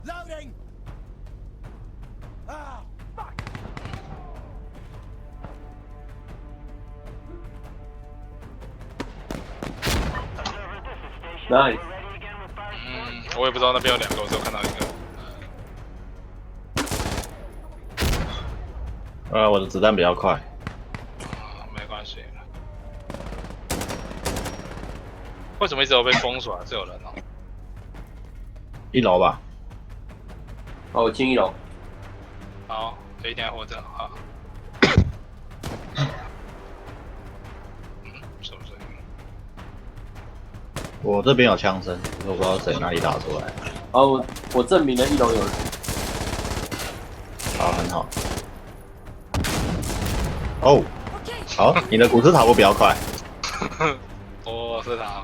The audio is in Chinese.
Loading. Ah, fuck. Nice。我也不知道那边有2个，我只有看到1个。我的子弹比较快。没关系。为什么一直都被封锁啊？是有人哦。1楼吧。好，我清1楼。好，可以一定要活着。好。什么声音？我这边有枪声，我不知道谁哪里打出来。哦，我证明了1楼有人。好，很好。哦，好，你的骨刺塔布比较快。我是他。